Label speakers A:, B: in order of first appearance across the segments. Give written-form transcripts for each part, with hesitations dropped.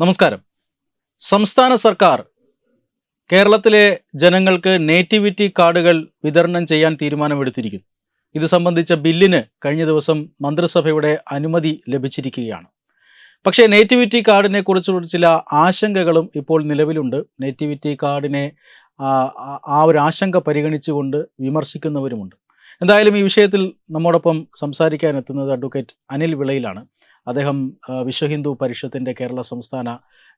A: നമസ്കാരം. സംസ്ഥാന സർക്കാർ കേരളത്തിലെ ജനങ്ങൾക്ക് നേറ്റിവിറ്റി കാർഡുകൾ വിതരണം ചെയ്യാൻ തീരുമാനമെടുത്തിരിക്കുന്നു. ഇത് സംബന്ധിച്ച ബില്ലിന് കഴിഞ്ഞ ദിവസം മന്ത്രിസഭയുടെ അനുമതി ലഭിച്ചിരിക്കുകയാണ്. പക്ഷേ നേറ്റിവിറ്റി കാർഡിനെ കുറിച്ചുള്ള ചില ആശങ്കകളും ഇപ്പോൾ നിലവിലുണ്ട്. നേറ്റിവിറ്റി കാർഡിനെ ആ ഒരു ആശങ്ക പരിഗണിച്ചുകൊണ്ട് വിമർശിക്കുന്നവരുമുണ്ട്. എന്തായാലും ഈ വിഷയത്തിൽ നമ്മോടൊപ്പം സംസാരിക്കാൻ എത്തുന്നത് അഡ്വക്കേറ്റ് അനിൽ വിളയിലാണ്. അദ്ദേഹം വിശ്വ ഹിന്ദു പരിഷത്തിൻ്റെ കേരള സംസ്ഥാന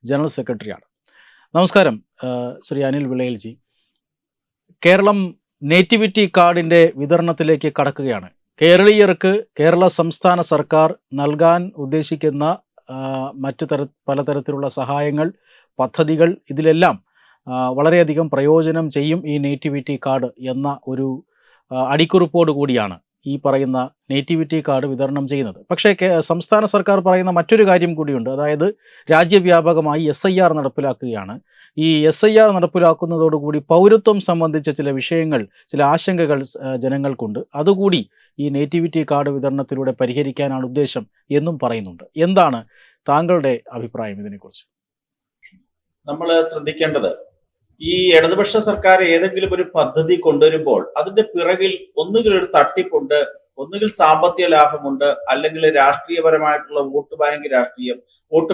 A: ജനറൽ സെക്രട്ടറിയാണ്. നമസ്കാരം ശ്രീ അനിൽ വിളയിൽജി. കേരളം നേറ്റിവിറ്റി കാർഡിൻ്റെ വിതരണത്തിലേക്ക് കടക്കുകയാണ്. കേരളീയർക്ക് കേരള സംസ്ഥാന സർക്കാർ നൽകാൻ ഉദ്ദേശിക്കുന്ന പലതരത്തിലുള്ള സഹായങ്ങൾ, പദ്ധതികൾ, ഇതിലെല്ലാം വളരെയധികം പ്രയോജനം ചെയ്യും ഈ നേറ്റിവിറ്റി കാർഡ് എന്ന ഒരു അടിക്കുറിപ്പോട് കൂടിയാണ് ഈ പറയുന്ന നേറ്റിവിറ്റി കാർഡ് വിതരണം ചെയ്യുന്നത്. പക്ഷേ സംസ്ഥാന സർക്കാർ പറയുന്ന മറ്റൊരു കാര്യം കൂടിയുണ്ട്. അതായത് രാജ്യവ്യാപകമായി SIR നടപ്പിലാക്കുകയാണ്. ഈ SIR നടപ്പിലാക്കുന്നതോടുകൂടി പൗരത്വം സംബന്ധിച്ച ചില വിഷയങ്ങൾ, ചില ആശങ്കകൾ ജനങ്ങൾക്കുണ്ട്. അതുകൂടി ഈ നേറ്റിവിറ്റി കാർഡ് വിതരണത്തിലൂടെ പരിഹരിക്കാനാണ് ഉദ്ദേശം എന്നും പറയുന്നുണ്ട്. എന്താണ് താങ്കളുടെ അഭിപ്രായം ഇതിനെക്കുറിച്ച്?
B: നമ്മൾ ശ്രദ്ധിക്കേണ്ടത്, ഈ ഇടതുപക്ഷ സർക്കാർ ഏതെങ്കിലും ഒരു പദ്ധതി കൊണ്ടുവരുമ്പോൾ അതിന്റെ പിറകിൽ ഒന്നുകിൽ ഒരു തട്ടിപ്പുണ്ട്, ഒന്നുകിൽ സാമ്പത്തിക ലാഭമുണ്ട്, അല്ലെങ്കിൽ രാഷ്ട്രീയപരമായിട്ടുള്ള വോട്ട്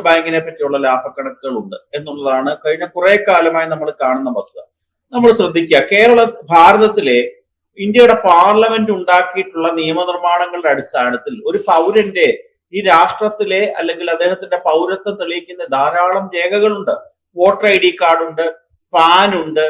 B: ബാങ്കിനെ പറ്റിയുള്ള ലാഭക്കണക്കുകളുണ്ട് എന്നുള്ളതാണ് കഴിഞ്ഞ കുറെ കാലമായി നമ്മൾ കാണുന്ന വസ്തുത. നമ്മൾ ശ്രദ്ധിക്കുക, ഭാരതത്തിലെ ഇന്ത്യയുടെ പാർലമെന്റ് ഉണ്ടാക്കിയിട്ടുള്ള നിയമനിർമ്മാണങ്ങളുടെ അടിസ്ഥാനത്തിൽ ഒരു പൗരന്റെ ഈ രാഷ്ട്രത്തിലെ അല്ലെങ്കിൽ അദ്ദേഹത്തിന്റെ പൗരത്വം തെളിയിക്കുന്ന ധാരാളം രേഖകളുണ്ട്. വോട്ടർ ID കാർഡുണ്ട്, പാൻ ഉണ്ട്,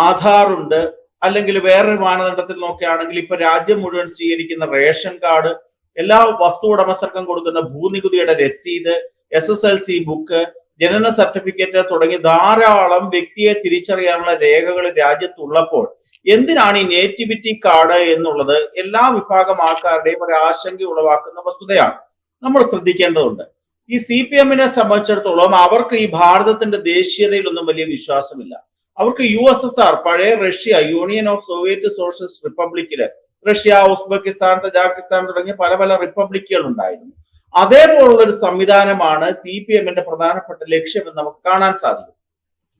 B: ആധാർ ഉണ്ട്, അല്ലെങ്കിൽ വേറൊരു മാനദണ്ഡത്തിൽ നോക്കുകയാണെങ്കിൽ ഇപ്പൊ രാജ്യം മുഴുവൻ സ്വീകരിക്കുന്ന റേഷൻ കാർഡ്, എല്ലാ വസ്തു ഉടമസ്ഥർക്കും കൊടുക്കുന്ന ഭൂനികുതിയുടെ രസീത്, SSLC ബുക്ക്, ജനന സർട്ടിഫിക്കറ്റ് തുടങ്ങി ധാരാളം വ്യക്തിയെ തിരിച്ചറിയാനുള്ള രേഖകൾ രാജ്യത്തുള്ളപ്പോൾ എന്തിനാണ് ഈ നേറ്റിവിറ്റി കാർഡ് എന്നുള്ളത് എല്ലാ വിഭാഗം ആൾക്കാരുടെയും ഒരു ആശങ്ക ഉളവാക്കുന്ന വസ്തുതയാണ്. നമ്മൾ ശ്രദ്ധിക്കേണ്ടതുണ്ട്. ഈ CPM-നെ സംബന്ധിച്ചിടത്തോളം അവർക്ക് ഈ ഭാരതത്തിന്റെ ദേശീയതയിലൊന്നും വലിയ വിശ്വാസമില്ല. അവർക്ക് USSR, പഴയ Russia, union of Soviet socialist റിപ്പബ്ലിക്കില് റഷ്യ, ഉസ്ബെക്കിസ്ഥാൻ, തജാക്കിസ്ഥാൻ തുടങ്ങിയ പല പല റിപ്പബ്ലിക്കുകൾ ഉണ്ടായിരുന്നു. അതേപോലുള്ള ഒരു സംവിധാനമാണ് CPM-ന്റെ പ്രധാനപ്പെട്ട ലക്ഷ്യമെന്ന് നമുക്ക് കാണാൻ സാധിക്കും.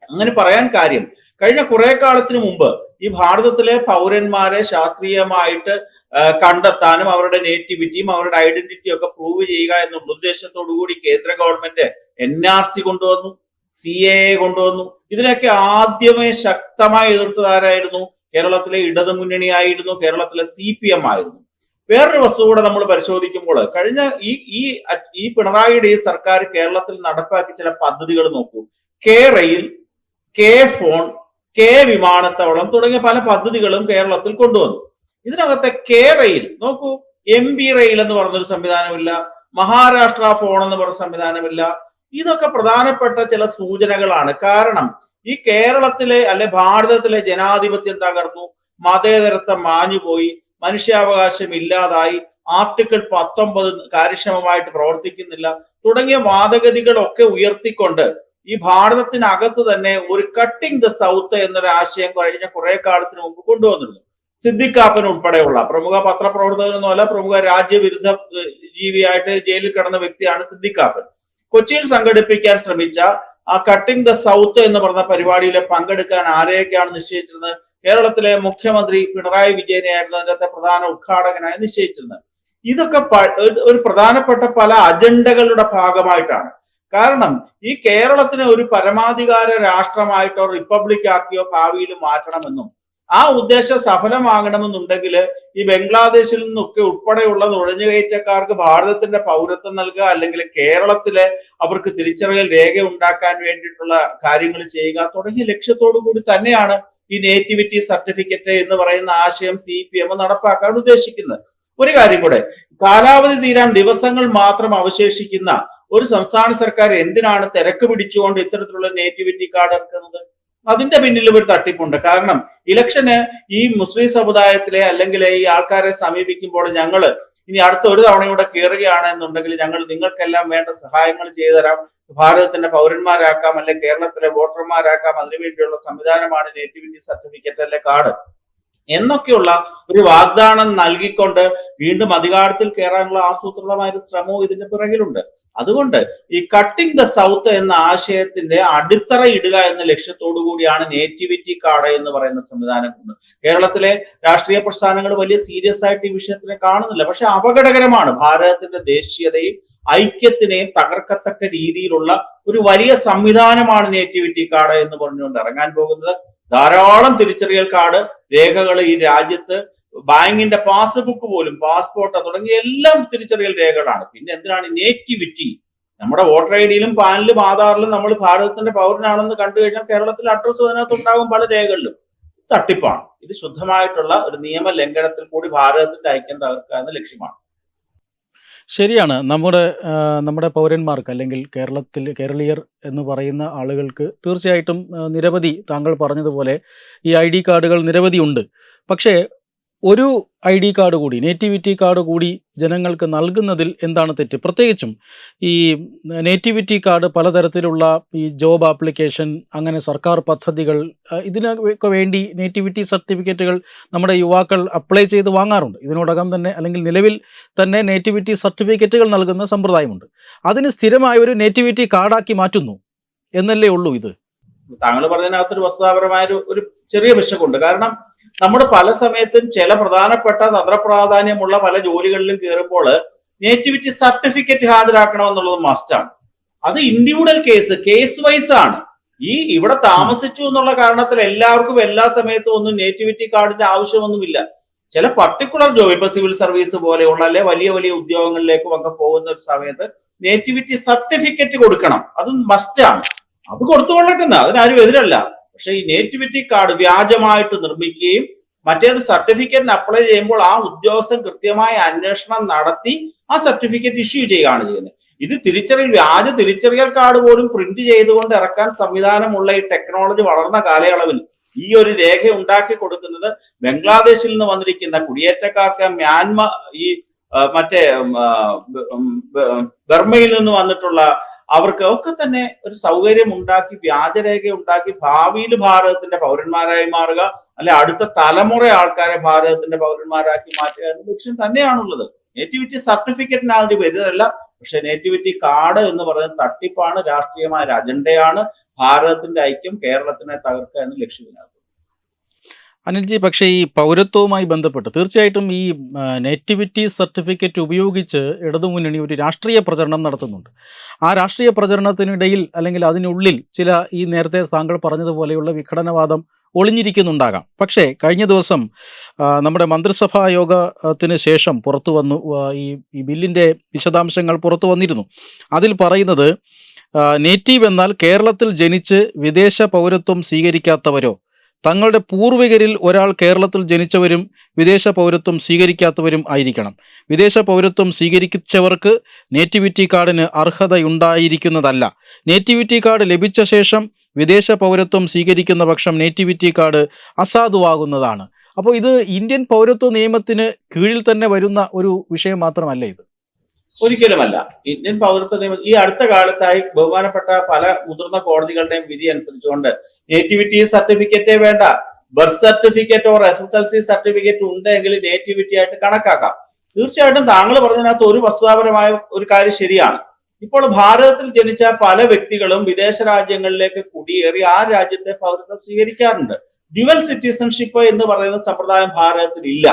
B: അങ്ങനെ പറയാൻ കാര്യം, കഴിഞ്ഞ കുറെ കാലത്തിന് മുമ്പ് ഈ ഭാരതത്തിലെ പൗരന്മാരെ ശാസ്ത്രീയമായിട്ട് കണ്ടെത്താനും അവരുടെ നേറ്റിവിറ്റിയും അവരുടെ ഐഡന്റിറ്റിയും ഒക്കെ പ്രൂവ് ചെയ്യുക എന്നുള്ള ഉദ്ദേശത്തോടു കൂടി കേന്ദ്ര ഗവൺമെന്റ് NRC കൊണ്ടുവന്നു, CAA കൊണ്ടുവന്നു. ഇതിനൊക്കെ ആദ്യമേ ശക്തമായി എതിർത്തതാരായിരുന്നു? കേരളത്തിലെ ഇടതുമുന്നണി ആയിരുന്നു, കേരളത്തിലെ CPM ആയിരുന്നു. വേറൊരു വസ്തു കൂടെ നമ്മൾ പരിശോധിക്കുമ്പോൾ കഴിഞ്ഞ ഈ പിണറായിയുടെ ഈ സർക്കാർ കേരളത്തിൽ നടപ്പാക്കിയ ചില പദ്ധതികൾ നോക്കൂ. റെയിൽ, ഫോൺ, വിമാനത്താവളം തുടങ്ങിയ പല പദ്ധതികളും കേരളത്തിൽ കൊണ്ടുവന്നു. ഇതിനകത്തെ റെയിൽ നോക്കൂ, MB റെയിൽ എന്ന് പറഞ്ഞൊരു സംവിധാനമില്ല, മഹാരാഷ്ട്ര ഫോൺ എന്ന് പറഞ്ഞ സംവിധാനമില്ല. ഇതൊക്കെ പ്രധാനപ്പെട്ട ചില സൂചനകളാണ്. കാരണം ഈ കേരളത്തിലെ ഭാരതത്തിലെ ജനാധിപത്യം തകർന്നു, മതേതരത്വം മാഞ്ഞുപോയി, മനുഷ്യാവകാശം ഇല്ലാതായി, ആർട്ടിക്കിൾ 19 കാര്യക്ഷമമായിട്ട് പ്രവർത്തിക്കുന്നില്ല തുടങ്ങിയ വാദഗതികളൊക്കെ ഉയർത്തിക്കൊണ്ട് ഈ ഭാരതത്തിനകത്ത് തന്നെ ഒരു കട്ടിംഗ് ദ സൗത്ത് എന്നൊരു ആശയം കഴിഞ്ഞ കുറെ കാലത്തിന് മുമ്പ് കൊണ്ടുവന്നിരുന്നു. സിദ്ദിഖ് കാപ്പൻ ഉൾപ്പെടെയുള്ള പ്രമുഖ പത്രപ്രവർത്തകനൊന്നുമല്ല, പ്രമുഖ രാജ്യവിരുദ്ധ ജീവിയായിട്ട് ജയിലിൽ കിടന്ന വ്യക്തിയാണ് സിദ്ദിഖ് കാപ്പൻ. കൊച്ചിയിൽ സംഘടിപ്പിക്കാൻ ശ്രമിച്ച ആ കട്ടിംഗ് ദ സൗത്ത് എന്ന് പറഞ്ഞ പരിപാടിയിൽ പങ്കെടുക്കാൻ ആരെയൊക്കെയാണ് നിശ്ചയിച്ചിരുന്നത്? കേരളത്തിലെ മുഖ്യമന്ത്രി പിണറായി വിജയനെയായിരുന്നു അതിനകത്തെ പ്രധാന ഉദ്ഘാടകനായി നിശ്ചയിച്ചിരുന്നത്. ഇതൊക്കെ ഒരു പ്രധാനപ്പെട്ട പല അജണ്ടകളുടെ ഭാഗമായിട്ടാണ്. കാരണം ഈ കേരളത്തിനെ ഒരു പരമാധികാര രാഷ്ട്രമായിട്ടോ റിപ്പബ്ലിക് ആക്കിയോ ഭാവിയിൽ മാറ്റണമെന്നും ആ ഉദ്ദേശം സഫലമാകണമെന്നുണ്ടെങ്കിൽ ഈ ബംഗ്ലാദേശിൽ നിന്നൊക്കെ ഉൾപ്പെടെയുള്ള നുഴഞ്ഞുകയറ്റക്കാർക്ക് ഭാരതത്തിന്റെ പൗരത്വം നൽകുക, അല്ലെങ്കിൽ കേരളത്തിലെ അവർക്ക് തിരിച്ചറിയൽ രേഖ ഉണ്ടാക്കാൻ വേണ്ടിയിട്ടുള്ള കാര്യങ്ങൾ ചെയ്യുക തുടങ്ങിയ ലക്ഷ്യത്തോടു കൂടി തന്നെയാണ് ഈ നേറ്റിവിറ്റി സർട്ടിഫിക്കറ്റ് എന്ന് പറയുന്ന ആശയം CPM നടപ്പാക്കാൻ ഉദ്ദേശിക്കുന്നത്. ഒരു കാര്യം കൂടെ, കാലാവധി തീരാൻ ദിവസങ്ങൾ മാത്രം അവശേഷിക്കുന്ന ഒരു സംസ്ഥാന സർക്കാർ എന്തിനാണ് തിരക്ക് പിടിച്ചുകൊണ്ട് ഇത്തരത്തിലുള്ള നേറ്റിവിറ്റി കാർഡ് ഇറക്കുന്നത്? അതിന്റെ പിന്നിൽ ഒരു തട്ടിപ്പുണ്ട്. കാരണം ഇലക്ഷന് ഈ മുസ്ലിം സമുദായത്തിലെ അല്ലെങ്കിൽ ഈ ആൾക്കാരെ സമീപിക്കുമ്പോൾ ഞങ്ങൾ ഇനി അടുത്ത ഒരു തവണയൂടെ കയറുകയാണ് എന്നുണ്ടെങ്കിൽ ഞങ്ങൾ നിങ്ങൾക്കെല്ലാം വേണ്ട സഹായങ്ങൾ ചെയ്തു തരാം, ഭാരതത്തിന്റെ പൗരന്മാരാക്കാം, അല്ലെങ്കിൽ കേരളത്തിലെ വോട്ടർമാരാക്കാം, അതിനുവേണ്ടിയുള്ള സംവിധാനമാണ് നേറ്റിവിറ്റി സർട്ടിഫിക്കറ്റ് അല്ലെ കാർഡ് എന്നൊക്കെയുള്ള ഒരു വാഗ്ദാനം നൽകിക്കൊണ്ട് വീണ്ടും അധികാരത്തിൽ കയറാനുള്ള ആസൂത്രിതമായ ഒരു ശ്രമവും ഇതിന്റെ പിറകിലുണ്ട്. അതുകൊണ്ട് ഈ കട്ടിംഗ് ദ സൗത്ത് എന്ന ആശയത്തിന്റെ അടിത്തറ ഇടുക എന്ന ലക്ഷ്യത്തോടു കൂടിയാണ് നേറ്റിവിറ്റി കാർഡ് എന്ന് പറയുന്ന സംവിധാനം കൊണ്ട്. കേരളത്തിലെ രാഷ്ട്രീയ പ്രസ്ഥാനങ്ങൾ വലിയ സീരിയസ് ആയിട്ട് ഈ വിഷയത്തിനെ കാണുന്നില്ല. പക്ഷെ അപകടകരമാണ്. ഭാരതത്തിന്റെ ദേശീയതയും ഐക്യത്തിനെയും തകർക്കത്തക്ക രീതിയിലുള്ള ഒരു വലിയ സംവിധാനമാണ് നേറ്റിവിറ്റി കാർഡ് എന്ന് പറഞ്ഞുകൊണ്ട് ഇറങ്ങാൻ പോകുന്നത്. ധാരാളം തിരിച്ചറിയൽ കാർഡ് രേഖകൾ ഈ രാജ്യത്ത്, ബാങ്കിന്റെ പാസ്ബുക്ക് പോലും, പാസ്പോർട്ട് തുടങ്ങിയ എല്ലാം തിരിച്ചറിയൽ രേഖകളാണ്. പിന്നെ എന്തിനാണ് നേറ്റിവിറ്റി? നമ്മുടെ വോട്ടർ ഐ ഡിയിലും പാനിലും ആധാറിലും നമ്മൾ ഭാരതത്തിന്റെ പൗരനാണെന്ന് കണ്ടു കഴിഞ്ഞാൽ കേരളത്തിൽ അഡ്രസ്സ് അതിനകത്ത് ഉണ്ടാകും, പല രേഖകളിലും. തട്ടിപ്പാണ്. ഇത് ശുദ്ധമായിട്ടുള്ള ഒരു നിയമ ലംഘനത്തിൽ കൂടി ഭാരതത്തിന്റെ ഐക്യം തകർക്കുക എന്ന ലക്ഷ്യമാണ്.
A: ശരിയാണ്. നമ്മുടെ പൗരന്മാർക്ക് അല്ലെങ്കിൽ കേരളീയർ എന്ന് പറയുന്ന ആളുകൾക്ക് തീർച്ചയായിട്ടും നിരവധി, താങ്കൾ പറഞ്ഞതുപോലെ ഈ ഐ ഡി കാർഡുകൾ നിരവധി ഉണ്ട്. പക്ഷേ ഒരു ഐ ഡി കാർഡ് കൂടി, നേറ്റിവിറ്റി കാർഡ് കൂടി ജനങ്ങൾക്ക് നൽകുന്നതിൽ എന്താണ് തെറ്റ്? പ്രത്യേകിച്ചും ഈ നേറ്റിവിറ്റി കാർഡ് പലതരത്തിലുള്ള ഈ ജോബ് ആപ്ലിക്കേഷൻ, അങ്ങനെ സർക്കാർ പദ്ധതികൾ, ഇതിനൊക്കെ വേണ്ടി നേറ്റിവിറ്റി സർട്ടിഫിക്കറ്റുകൾ നമ്മുടെ യുവാക്കൾ അപ്ലൈ ചെയ്ത് വാങ്ങാറുണ്ട്. ഇതിനോടകം തന്നെ അല്ലെങ്കിൽ നിലവിൽ തന്നെ നേറ്റിവിറ്റി സർട്ടിഫിക്കറ്റുകൾ നൽകുന്ന സമ്പ്രദായമുണ്ട്. അതിന് സ്ഥിരമായ ഒരു നേറ്റിവിറ്റി കാർഡാക്കി മാറ്റുന്നു എന്നല്ലേ ഉള്ളൂ ഇത്?
B: താങ്കൾ പറഞ്ഞതിനകത്തൊരു വസ്തുതാപരമായ ഒരു ചെറിയ വിഷയമുണ്ട്. കാരണം നമ്മുടെ പല സമയത്തും ചില പ്രധാനപ്പെട്ട തന്ത്രപ്രാധാന്യമുള്ള പല ജോലികളിലും കയറുമ്പോൾ നേറ്റിവിറ്റി സർട്ടിഫിക്കറ്റ് ഹാജരാക്കണമെന്നുള്ളത് മസ്റ്റാണ്. അത് ഇൻഡിവിജ്വൽ കേസ് വൈസ് ആണ്. ഇവിടെ താമസിച്ചു എന്നുള്ള കാരണത്തിൽ എല്ലാവർക്കും എല്ലാ സമയത്തും ഒന്നും നേറ്റിവിറ്റി കാർഡിന്റെ ആവശ്യമൊന്നുമില്ല. ചില പർട്ടിക്കുലർ ജോബ്, ഇപ്പൊ സിവിൽ സർവീസ് പോലെയുള്ള അല്ലെ വലിയ വലിയ ഉദ്യോഗങ്ങളിലേക്കും ഒക്കെ പോകുന്ന ഒരു സമയത്ത് നേറ്റിവിറ്റി സർട്ടിഫിക്കറ്റ് കൊടുക്കണം. അത് മസ്റ്റാണ്. അത് കൊടുത്തുകൊള്ളട്ടെന്ന്, അതിനാരും എതിരല്ല. പക്ഷെ ഈ നേറ്റിവിറ്റി കാർഡ് വ്യാജമായിട്ട് നിർമ്മിക്കുകയും മറ്റേത് സർട്ടിഫിക്കറ്റിന് അപ്ലൈ ചെയ്യുമ്പോൾ ആ ഉദ്യോഗസ്ഥൻ കൃത്യമായ അന്വേഷണം നടത്തി ആ സർട്ടിഫിക്കറ്റ് ഇഷ്യൂ ചെയ്യുകയാണ് ചെയ്യുന്നത്. ഇത് വ്യാജ തിരിച്ചറിയൽ കാർഡ് പോലും പ്രിന്റ് ചെയ്തുകൊണ്ട് ഇറക്കാൻ സംവിധാനമുള്ള ഈ ടെക്നോളജി വളർന്ന കാലയളവിൽ ഈ ഒരു രേഖ ഉണ്ടാക്കി കൊടുക്കുന്നത് ബംഗ്ലാദേശിൽ നിന്ന് വന്നിരിക്കുന്ന കുടിയേറ്റക്കാർക്ക്, മ്യാൻമാർ, ഈ മറ്റേ ബർമയിൽ നിന്ന് വന്നിട്ടുള്ള അവർക്ക് ഒക്കെ തന്നെ ഒരു സൗകര്യം ഉണ്ടാക്കി, വ്യാജരേഖ ഉണ്ടാക്കി ഭാവിയിൽ ഭാരതത്തിന്റെ പൗരന്മാരായി മാറുക, അല്ലെ അടുത്ത തലമുറ ആൾക്കാരെ ഭാരതത്തിന്റെ പൗരന്മാരാക്കി മാറ്റുക എന്ന ലക്ഷ്യം തന്നെയാണുള്ളത്. നേറ്റിവിറ്റി സർട്ടിഫിക്കറ്റിന് അതിന് എതിരല്ല. പക്ഷെ നേറ്റിവിറ്റി കാർഡ് എന്ന് പറയുന്നത് തട്ടിപ്പാണ്, രാഷ്ട്രീയമായ ഒരു അജണ്ടയാണ്. ഭാരതത്തിന്റെ ഐക്യം, കേരളത്തിനെ തകർക്കുക എന്ന ലക്ഷ്യത്തിനകത്ത്.
A: അനിൽജി, പക്ഷേ ഈ പൗരത്വവുമായി ബന്ധപ്പെട്ട് തീർച്ചയായിട്ടും ഈ നേറ്റിവിറ്റി സർട്ടിഫിക്കറ്റ് ഉപയോഗിച്ച് ഇടതുമുന്നണി ഒരു രാഷ്ട്രീയ പ്രചരണം നടത്തുന്നുണ്ട്. ആ രാഷ്ട്രീയ പ്രചരണത്തിനിടയിൽ അല്ലെങ്കിൽ അതിനുള്ളിൽ ചില ഈ നേരത്തെ താങ്കൾ പറഞ്ഞതുപോലെയുള്ള വിഘടനവാദം ഒളിഞ്ഞിരിക്കുന്നുണ്ടാകാം. പക്ഷേ കഴിഞ്ഞ ദിവസം നമ്മുടെ മന്ത്രിസഭാ യോഗത്തിന് ശേഷം പുറത്തു വന്നു ഈ ബില്ലിൻ്റെ വിശദാംശങ്ങൾ പുറത്തു വന്നിരുന്നു. അതിൽ പറയുന്നത് നേറ്റീവ് എന്നാൽ കേരളത്തിൽ ജനിച്ച് വിദേശ പൗരത്വം സ്വീകരിക്കാത്തവരോ തങ്ങളുടെ പൂർവികരിൽ ഒരാൾ കേരളത്തിൽ ജനിച്ചവരും വിദേശ പൗരത്വം സ്വീകരിക്കാത്തവരും ആയിരിക്കണം. വിദേശ പൗരത്വം സ്വീകരിച്ചവർക്ക് നേറ്റിവിറ്റി കാർഡിന് അർഹതയുണ്ടായിരിക്കുന്നതല്ല. നേറ്റിവിറ്റി കാർഡ് ലഭിച്ച ശേഷം വിദേശ പൗരത്വം സ്വീകരിക്കുന്ന പക്ഷം നേറ്റിവിറ്റി കാർഡ് അസാധുവാകുന്നതാണ്. അപ്പോൾ ഇത് ഇന്ത്യൻ പൗരത്വ നിയമത്തിന് കീഴിൽ തന്നെ വരുന്ന ഒരു വിഷയം മാത്രമല്ല ഇത്?
B: ഒരിക്കലുമല്ല. ഇന്ത്യൻ പൗരത്വ നിയമം ഈ അടുത്ത കാലത്തായി ബഹുമാനപ്പെട്ട പല മുതിർന്ന കോടതികളുടെയും വിധി അനുസരിച്ചുകൊണ്ട് നേറ്റിവിറ്റി സർട്ടിഫിക്കറ്റേ വേണ്ട, birth certificate or SSLC certificate ഉണ്ടെങ്കിൽ നേറ്റിവിറ്റി ആയിട്ട് കണക്കാക്കാം. തീർച്ചയായിട്ടും താങ്കൾ പറഞ്ഞതിനകത്ത് ഒരു വസ്തുതാപരമായ ഒരു കാര്യം ശരിയാണ്. ഇപ്പോൾ ഭാരതത്തിൽ ജനിച്ച പല വ്യക്തികളും വിദേശ രാജ്യങ്ങളിലേക്ക് കുടിയേറി ആ രാജ്യത്തെ പൗരത്വം സ്വീകരിക്കാറുണ്ട്. ഡ്യുവൽ സിറ്റിസൺഷിപ്പ് എന്ന് പറയുന്ന സമ്പ്രദായം ഭാരതത്തിൽ ഇല്ല.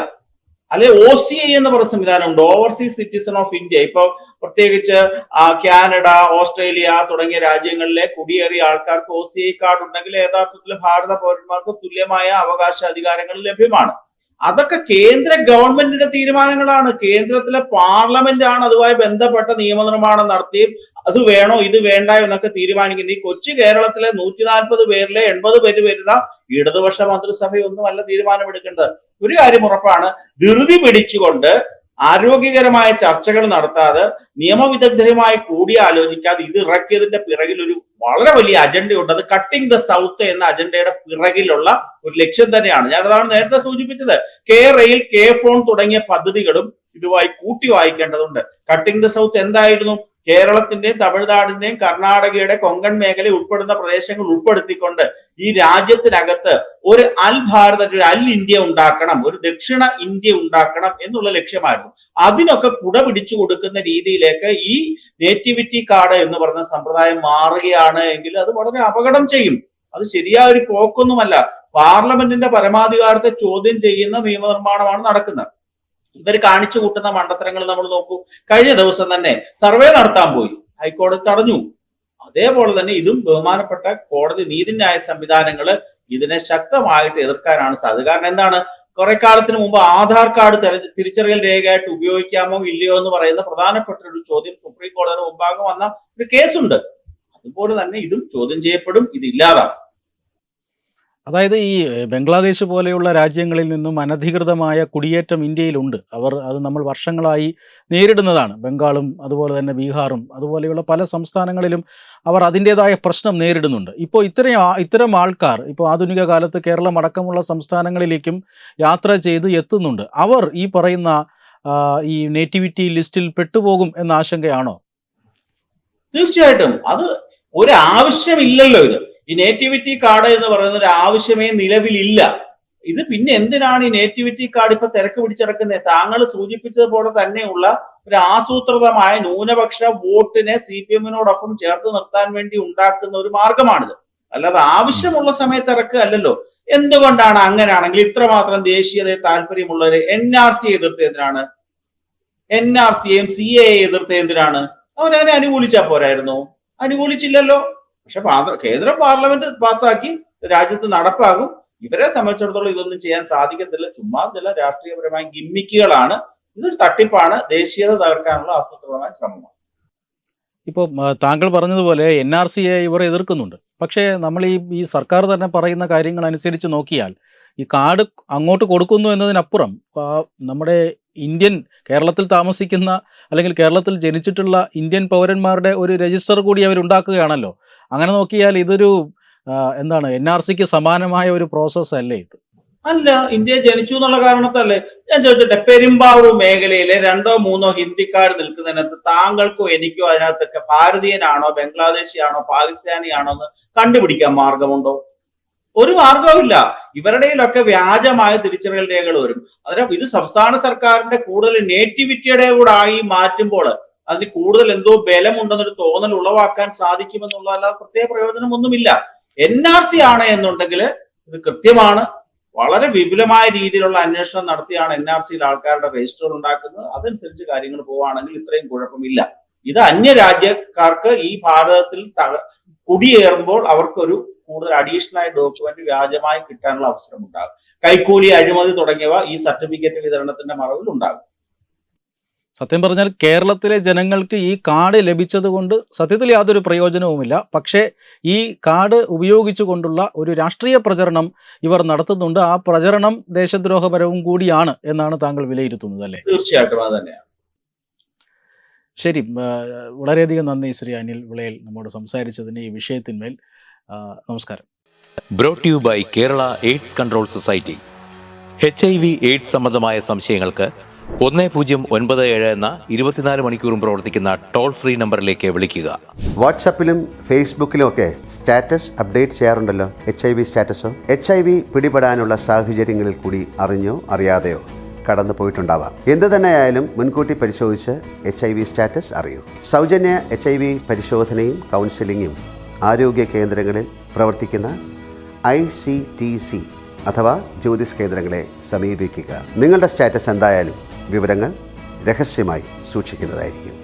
B: അല്ലെ OCI എന്ന് പറയുന്ന സംവിധാനമുണ്ട്, ഓവർസീസ് സിറ്റിസൺ ഓഫ് ഇന്ത്യ. ഇപ്പൊ പ്രത്യേകിച്ച് കാനഡ, ഓസ്ട്രേലിയ തുടങ്ങിയ രാജ്യങ്ങളിലെ കുടിയേറിയ ആൾക്കാർക്ക് OCI കാർഡ് ഉണ്ടെങ്കിൽ യഥാർത്ഥത്തിൽ ഭാരത പൗരന്മാർക്ക് തുല്യമായ അവകാശ അധികാരങ്ങൾ ലഭ്യമാണ്. അതൊക്കെ കേന്ദ്ര ഗവൺമെന്റിന്റെ തീരുമാനങ്ങളാണ്. കേന്ദ്രത്തിലെ പാർലമെന്റ് ആണ് അതുമായി ബന്ധപ്പെട്ട നിയമനിർമ്മാണം നടത്തിയും അത് വേണോ ഇത് വേണ്ട എന്നൊക്കെ തീരുമാനിക്കുന്നത്. ഈ കൊച്ചു കേരളത്തിലെ 140 പേരിലെ 80 പേര് വരുന്ന ഇടതുപക്ഷ മന്ത്രിസഭയൊന്നുമല്ല തീരുമാനമെടുക്കേണ്ടത്. ഒരു കാര്യം ഉറപ്പാണ്, ധൃതി പിടിച്ചുകൊണ്ട് ആരോഗ്യകരമായ ചർച്ചകൾ നടത്താതെ നിയമവിദഗ്ധരുമായി കൂടിയാലോചിക്കാതെ ഇത് ഇറക്കിയതിന്റെ പിറകിൽ ഒരു വളരെ വലിയ അജണ്ടയുണ്ട്. അത് കട്ടിംഗ് ദ സൗത്ത് എന്ന അജണ്ടയുടെ പിറകിലുള്ള ഒരു ലക്ഷ്യം തന്നെയാണ്. ഞാൻ അതാണ് നേരത്തെ സൂചിപ്പിച്ചത്. റെയിൽ, ഫോൺ തുടങ്ങിയ പദ്ധതികളും ഇതുമായി കൂട്ടി വായിക്കേണ്ടതുണ്ട്. കട്ടിംഗ് ദ സൗത്ത് എന്തായിരുന്നു? കേരളത്തിന്റെയും തമിഴ്നാടിന്റെയും കർണാടകയുടെ കൊങ്കൺ മേഖല ഉൾപ്പെടുന്ന പ്രദേശങ്ങൾ ഉൾപ്പെടുത്തിക്കൊണ്ട് ഈ രാജ്യത്തിനകത്ത് ഒരു ഭാരത, ഒരു ഇന്ത്യ ഉണ്ടാക്കണം, ഒരു ദക്ഷിണ ഇന്ത്യ ഉണ്ടാക്കണം എന്നുള്ള ലക്ഷ്യമായിരുന്നു. അതിനൊക്കെ കുട പിടിച്ചു കൊടുക്കുന്ന രീതിയിലേക്ക് ഈ നേറ്റിവിറ്റി കാർഡ് എന്ന് പറഞ്ഞ സമ്പ്രദായം മാറുകയാണ് എങ്കിൽ അത് വളരെ അപകടം ചെയ്യും. അത് ശരിയായ ഒരു പോക്കൊന്നുമല്ല. പാർലമെന്റിന്റെ പരമാധികാരത്തെ ചോദ്യം ചെയ്യുന്ന നിയമനിർമ്മാണമാണ് നടക്കുന്നത്. ഇവർ കാണിച്ചു കൂട്ടുന്ന മണ്ടത്തരങ്ങൾ നമ്മൾ നോക്കൂ. കഴിഞ്ഞ ദിവസം തന്നെ സർവേ നടത്താൻ പോയി, ഹൈക്കോടതി തടഞ്ഞു. അതേപോലെ തന്നെ ഇതും ബഹുമാനപ്പെട്ട കോടതി നീതിന്യായ സംവിധാനങ്ങൾ ഇതിനെ ശക്തമായിട്ട് എതിർക്കാനാണ് സാധ്യത. കാരണം എന്താണ്, കുറെ കാലത്തിന് മുമ്പ് ആധാർ കാർഡ് തിരിച്ചറിയൽ രേഖയായിട്ട് ഉപയോഗിക്കാമോ ഇല്ലയോ എന്ന് പറയുന്ന പ്രധാനപ്പെട്ട ഒരു ചോദ്യം സുപ്രീം കോടതിയുടെ മുമ്പാകെ വന്ന ഒരു കേസുണ്ട്. അതുപോലെ തന്നെ ഇതും ചോദ്യം ചെയ്യപ്പെടും, ഇതില്ലാതാകും.
A: അതായത് ഈ ബംഗ്ലാദേശ് പോലെയുള്ള രാജ്യങ്ങളിൽ നിന്നും അനധികൃതമായ കുടിയേറ്റം ഇന്ത്യയിലുണ്ട്. അത് നമ്മൾ വർഷങ്ങളായി നേരിടുന്നതാണ്. ബംഗാളും അതുപോലെ തന്നെ ബീഹാറും അതുപോലെയുള്ള പല സംസ്ഥാനങ്ങളിലും അവർ അതിൻ്റേതായ പ്രശ്നം നേരിടുന്നുണ്ട്. ഇപ്പോൾ ഇത്തരം ആൾക്കാർ ഇപ്പോൾ ആധുനിക കാലത്ത് കേരളം അടക്കമുള്ള സംസ്ഥാനങ്ങളിലേക്കും യാത്ര ചെയ്ത് എത്തുന്നുണ്ട്. അവർ ഈ പറയുന്ന ഈ നേറ്റിവിറ്റി ലിസ്റ്റിൽ പെട്ടുപോകും എന്ന ആശങ്കയാണോ?
B: തീർച്ചയായിട്ടും അത് ഒരാവശ്യമില്ലല്ലോ. ഈ നേറ്റിവിറ്റി കാർഡ് എന്ന് പറയുന്ന ഒരു ആവശ്യമേ നിലവിലില്ല. ഇത് പിന്നെ എന്തിനാണ് ഈ നേറ്റിവിറ്റി കാർഡ് ഇപ്പൊ തിരക്ക് പിടിച്ചിറക്കുന്നത്? താങ്കൾ സൂചിപ്പിച്ചതുപോലെ തന്നെയുള്ള ഒരു ആസൂത്രിതമായ ന്യൂനപക്ഷ വോട്ടിനെ CPM-നോടൊപ്പം ചേർത്ത് നിർത്താൻ വേണ്ടി ഉണ്ടാക്കുന്ന ഒരു മാർഗമാണിത്. അല്ലാതെ ആവശ്യമുള്ള സമയത്ത് ഇറക്കുക അല്ലല്ലോ. എന്തുകൊണ്ടാണ് അങ്ങനെയാണെങ്കിൽ ഇത്രമാത്രം ദേശീയതയെ താല്പര്യമുള്ളവര് NRC എതിർത്ത് എന്തിനാണ്? NRCയെയും CAA എതിർത്ത് എന്തിനാണ്? അവരതിനെ അനുകൂലിച്ചാൽ പോരായിരുന്നു? അനുകൂലിച്ചില്ലല്ലോ. പക്ഷെ കേന്ദ്ര പാർലമെന്റ് പാസ്സാക്കി, രാജ്യത്ത് നടപ്പാകും. ഇവരെ സംബന്ധിച്ചിടത്തോളം ഇതൊന്നും ചെയ്യാൻ സാധിക്കത്തില്ല. ചുമ്മാ ചില രാഷ്ട്രീയപരമായ ഗിമ്മിക്കുകളാണ്. ഇതൊരു തട്ടിപ്പാണ്, ദേശീയത തകർക്കാനുള്ള ആസൂത്രിതമായ ശ്രമമാണ്.
A: ഇപ്പോൾ താങ്കൾ പറഞ്ഞതുപോലെ NRCയെ ഇവർ എതിർക്കുന്നുണ്ട്. പക്ഷേ നമ്മൾ ഈ സർക്കാർ തന്നെ പറയുന്ന കാര്യങ്ങൾ അനുസരിച്ച് നോക്കിയാൽ ഈ കാർഡ് അങ്ങോട്ട് കൊടുക്കുന്നു എന്നതിനപ്പുറം നമ്മുടെ കേരളത്തിൽ താമസിക്കുന്ന അല്ലെങ്കിൽ കേരളത്തിൽ ജനിച്ചിട്ടുള്ള ഇന്ത്യൻ പൗരന്മാരുടെ ഒരു രജിസ്റ്റർ കൂടി അവരുണ്ടാക്കുകയാണല്ലോ. അങ്ങനെ നോക്കിയാൽ ഇതൊരു NRCക്ക് സമാനമായ ഒരു പ്രോസസ് അല്ലേ ഇത്?
B: അല്ല, ഇന്ത്യയിൽ ജനിച്ചു എന്നുള്ള കാരണത്തല്ലേ. ഞാൻ ചോദിച്ചോട്ടെ, പെരുമ്പാവൂർ മേഖലയിലെ 2 or 3 ഹിന്ദിക്കാർ നിൽക്കുന്നതിനകത്ത് താങ്കൾക്കോ എനിക്കോ അതിനകത്തൊക്കെ ഭാരതീയനാണോ ബംഗ്ലാദേശിയാണോ പാകിസ്ഥാനിയാണോ എന്ന് കണ്ടുപിടിക്കാൻ മാർഗമുണ്ടോ? ഒരു മാർഗവുമില്ല. ഇവരുടെയിലൊക്കെ വ്യാജമായ തിരിച്ചറിയൽ രേഖകൾ വരും. അന്നേരം ഇത് സംസ്ഥാന സർക്കാരിന്റെ കൂടുതൽ നേറ്റിവിറ്റിയുടെ കൂടെ ആയി മാറ്റുമ്പോൾ അതിന് കൂടുതൽ എന്തോ ബലമുണ്ടെന്നൊരു തോന്നൽ ഉളവാക്കാൻ സാധിക്കുമെന്നുള്ളതല്ലാതെ പ്രത്യേക പ്രയോജനമൊന്നുമില്ല. NRC ആണ് എന്നുണ്ടെങ്കിൽ ഇത് കൃത്യമാണ്, വളരെ വിപുലമായ രീതിയിലുള്ള അന്വേഷണം നടത്തിയാണ് NRCയിൽ ആൾക്കാരുടെ രജിസ്റ്റർ ഉണ്ടാക്കുന്നത്. അതനുസരിച്ച് കാര്യങ്ങൾ പോവുകയാണെങ്കിൽ ഇത്രയും കുഴപ്പമില്ല. ഇത് അന്യരാജ്യക്കാർക്ക് ഈ ഭാരതത്തിൽ കുടിയേറുമ്പോൾ അവർക്കൊരു കൂടുതൽ അഡീഷണൽ ആയി ഡോക്യുമെന്റ് വ്യാജമായി കിട്ടാനുള്ള അവസരം ഉണ്ടാകും. കൈക്കൂലി, അഴിമതി തുടങ്ങിയവ ഈ സർട്ടിഫിക്കറ്റ് വിതരണത്തിന്റെ മറവിൽ ഉണ്ടാകും.
A: സത്യം പറഞ്ഞാൽ കേരളത്തിലെ ജനങ്ങൾക്ക് ഈ കാർഡ് ലഭിച്ചത് കൊണ്ട് സത്യത്തിൽ യാതൊരു പ്രയോജനവുമില്ല. പക്ഷേ ഈ കാർഡ് ഉപയോഗിച്ചുകൊണ്ടുള്ള ഒരു രാഷ്ട്രീയ പ്രചരണം ഇവർ നടത്തുന്നുണ്ട്. ആ പ്രചരണം ദേശദ്രോഹപരവും കൂടിയാണ് എന്നാണ് താങ്കൾ വിലയിരുത്തുന്നത്, അല്ലേ?
B: തീർച്ചയായിട്ടും അത് തന്നെയാണ്.
A: ശരി, വളരെയധികം നന്ദി ശ്രീ അനിൽ വിളയിൽ നമ്മോട് സംസാരിച്ചതിന് ഈ വിഷയത്തിന്മേൽ. നമസ്കാരം.
C: Brought you by Kerala AIDS control society. HIV/AIDS സംബന്ധമായ സംശയങ്ങൾക്ക് 1097 എന്ന 24 മണിക്കൂറും പ്രവർത്തിക്കുന്ന ടോൾ ഫ്രീ നമ്പറിലേക്ക് വിളിക്കുക.
D: വാട്സാപ്പിലും ഫേസ്ബുക്കിലും ഒക്കെ സ്റ്റാറ്റസ് അപ്ഡേറ്റ് ചെയ്യാറുണ്ടല്ലോ. HIV സ്റ്റാറ്റസോ HIV പിടിപെടാനുള്ള സാഹചര്യങ്ങളിൽ കൂടി അറിഞ്ഞോ അറിയാതെയോ കടന്നു പോയിട്ടുണ്ടാവാം. എന്ത് തന്നെയായാലും മുൻകൂട്ടി പരിശോധിച്ച് HIV സ്റ്റാറ്റസ് അറിയൂ. സൗജന്യ HIV പരിശോധനയും കൗൺസിലിങ്ങും ആരോഗ്യ കേന്ദ്രങ്ങളിൽ പ്രവർത്തിക്കുന്ന ICTC അഥവാ ജ്യോതിസ് കേന്ദ്രങ്ങളെ സമീപിക്കുക. നിങ്ങളുടെ സ്റ്റാറ്റസ് എന്തായാലും വിവരങ്ങൾ രഹസ്യമായി സൂക്ഷിക്കുന്നതായിരിക്കും.